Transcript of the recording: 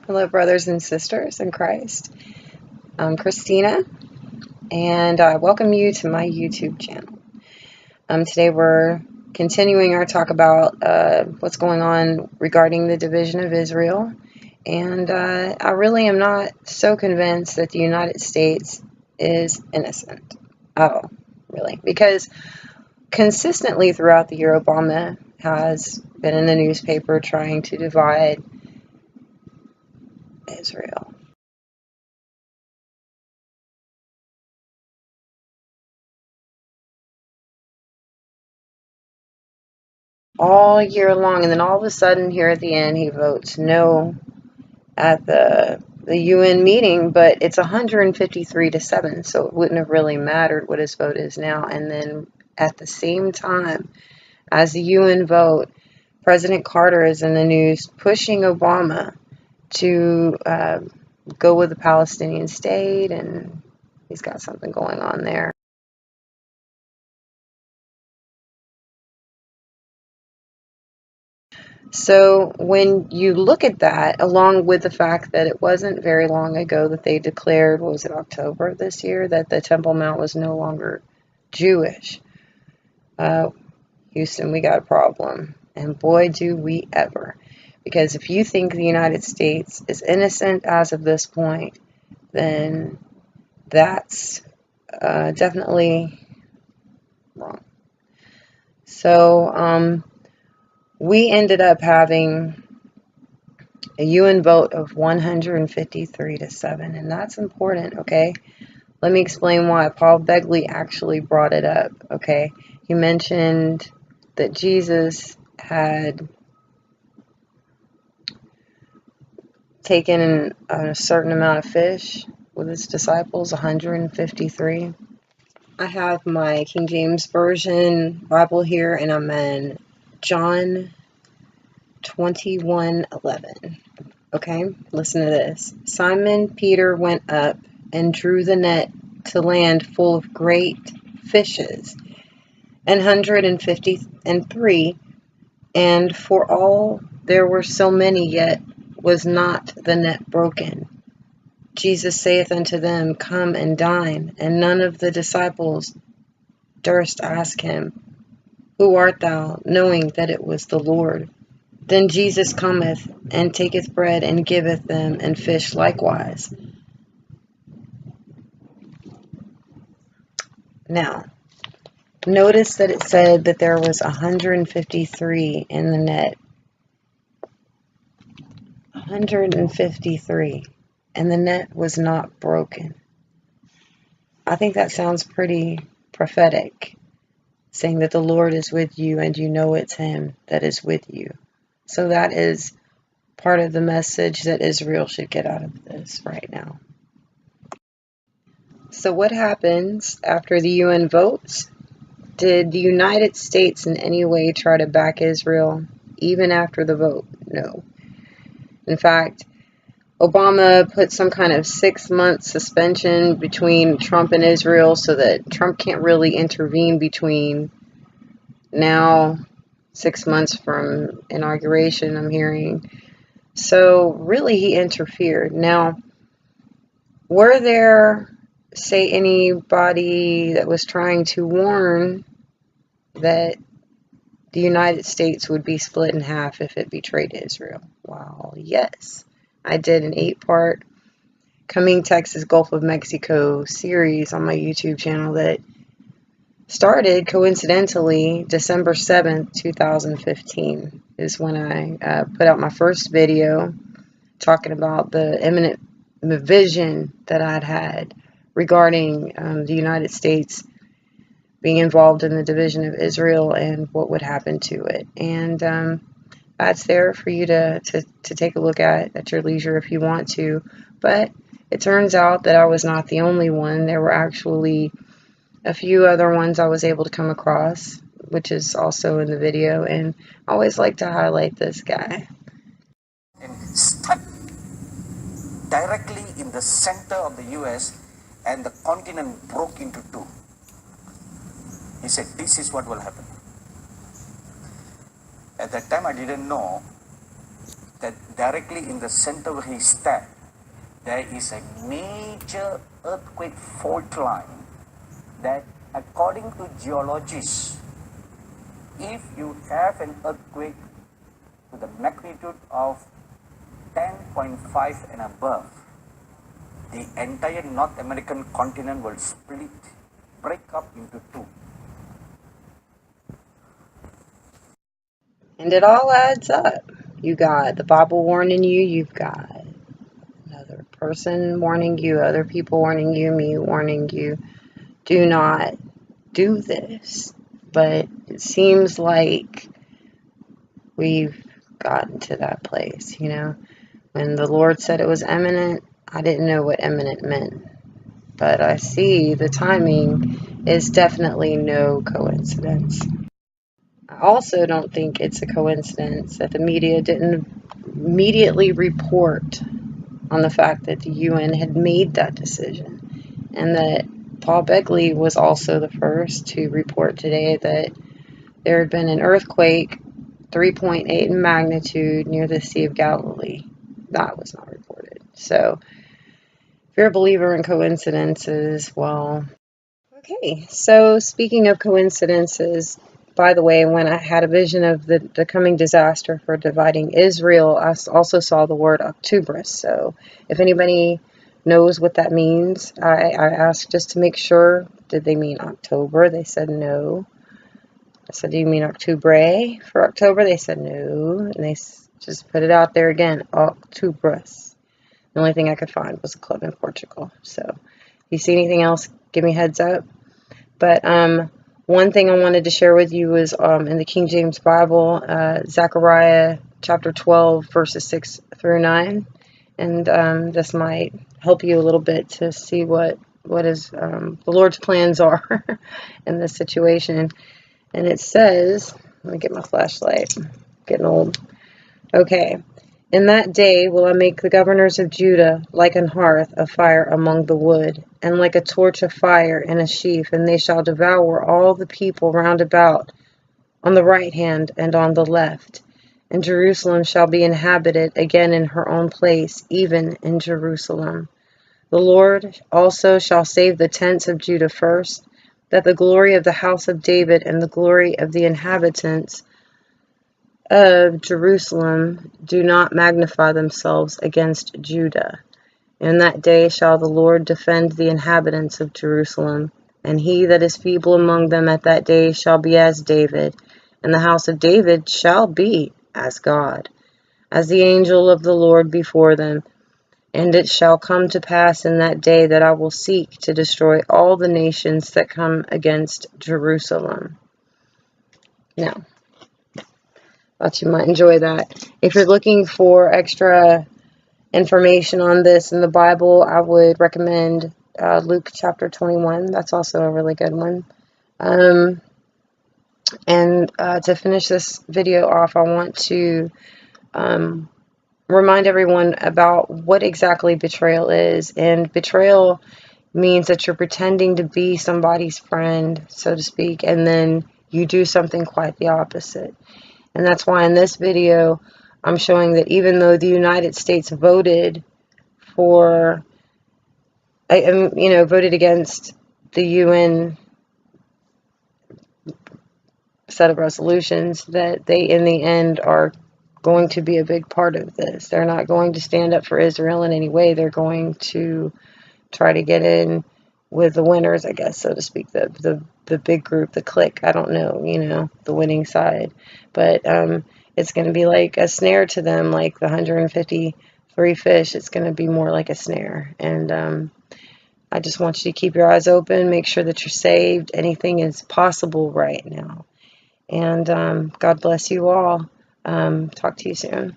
Hello, brothers and sisters in Christ. I'm Christina, and I welcome you to my YouTube channel. Today we're continuing our talk about what's going on regarding the division of Israel, and I really am not so convinced that the United States is innocent at all, really, because consistently throughout the year, Obama has been in the newspaper trying to divide Israel. All year long, and then all of a sudden here at the end he votes no at the UN meeting, but it's 153-7, so it wouldn't have really mattered what his vote is now. And then at the same time as the UN vote, President Carter is in the news pushing Obama to go with the Palestinian state, and he's got something going on there. So when you look at that, along with the fact that it wasn't very long ago that they declared, what was it, October this year, that the Temple Mount was no longer Jewish, Houston, we got a problem. And boy, do we ever. Because if you think the United States is innocent as of this point, then that's definitely wrong. So we ended up having a UN vote of 153-7, and that's important, okay? Let me explain why. Paul Begley actually brought it up, okay? He mentioned that Jesus had taken a certain amount of fish with his disciples, 153. I have my King James Version Bible here, and I'm in John 21:11. Okay, listen to this. Simon Peter went up and drew the net to land full of great fishes, 153, and for all there were so many, yet was not the net broken. Jesus saith unto them, Come and dine. And none of the disciples durst ask him, Who art thou? Knowing that it was the Lord. Then Jesus cometh, and taketh bread, and giveth them, and fish likewise. Now, notice that it said that there was 153 in the net. 153. And the net was not broken. I think that sounds pretty prophetic, saying that the Lord is with you and you know it's Him that is with you. So that is part of the message that Israel should get out of this right now. So what happens after the UN votes? Did the United States in any way try to back Israel even after the vote? No. In fact, Obama put some kind of 6-month suspension between Trump and Israel so that Trump can't really intervene between now 6 months from inauguration, I'm hearing. So really he interfered. Now, were there, say, anybody that was trying to warn that the United States would be split in half if it betrayed Israel? Well, yes. I did an 8-part Coming Texas Gulf of Mexico series on my YouTube channel that started coincidentally December 7th, 2015 is when I put out my first video talking about the imminent vision that I'd had regarding the United States being involved in the division of Israel and what would happen to it. And that's there for you to take a look at your leisure if you want to. But it turns out that I was not the only one. There were actually a few other ones I was able to come across, which is also in the video. And I always like to highlight this guy. And stuck directly in the center of the US, and the continent broke into two. He said, this is what will happen. At that time, I didn't know that directly in the center where he stepped, there is a major earthquake fault line that, according to geologists, if you have an earthquake to the magnitude of 10.5 and above, the entire North American continent will split, break up into two. And it all adds up. You got the Bible warning you, you've got another person warning you, other people warning you, me warning you. Do not do this. But it seems like we've gotten to that place, you know. When the Lord said it was imminent, I didn't know what imminent meant. But I see the timing is definitely no coincidence. I also don't think it's a coincidence that the media didn't immediately report on the fact that the UN had made that decision, and that Paul Begley was also the first to report today that there had been an earthquake 3.8 in magnitude near the Sea of Galilee. That was not reported. So if you're a believer in coincidences, well, okay. So speaking of coincidences, by the way, when I had a vision of the coming disaster for dividing Israel, I also saw the word Octoberus. So if anybody knows what that means, I asked just to make sure. Did they mean October? They said no. I said, do you mean Octubre for October? They said no. And they just put it out there again, Octoberus. The only thing I could find was a club in Portugal. So if you see anything else, give me a heads up. But one thing I wanted to share with you was in the King James Bible, Zechariah chapter 12, verses 6 through 9. And this might help you a little bit to see what is the Lord's plans are in this situation. And it says, let me get my flashlight. I'm getting old. Okay. In that day will I make the governors of Judah like an hearth of fire among the wood, and like a torch of fire in a sheaf, and they shall devour all the people round about, on the right hand and on the left. And Jerusalem shall be inhabited again in her own place, even in Jerusalem. The Lord also shall save the tents of Judah first, that the glory of the house of David and the glory of the inhabitants of Jerusalem do not magnify themselves against Judah. In that day shall the Lord defend the inhabitants of Jerusalem, and he that is feeble among them at that day shall be as David, and the house of David shall be as God, as the angel of the Lord before them. And it shall come to pass in that day that I will seek to destroy all the nations that come against Jerusalem. Now, thought you might enjoy that. If you're looking for extra information on this in the Bible, I would recommend Luke chapter 21. That's also a really good one. And to finish this video off, I want to remind everyone about what exactly betrayal is. And betrayal means that you're pretending to be somebody's friend, so to speak, and then you do something quite the opposite. And that's why in this video, I'm showing that even though the United States voted for, voted against the UN set of resolutions, that they in the end are going to be a big part of this. They're not going to stand up for Israel in any way. They're going to try to get in with the winners, I guess, so to speak, the big group, the clique. I don't know, the winning side. But it's going to be like a snare to them, like the 153 fish. It's going to be more like a snare. And I just want you to keep your eyes open, make sure that you're saved. Anything is possible right now. And God bless you all. Talk to you soon.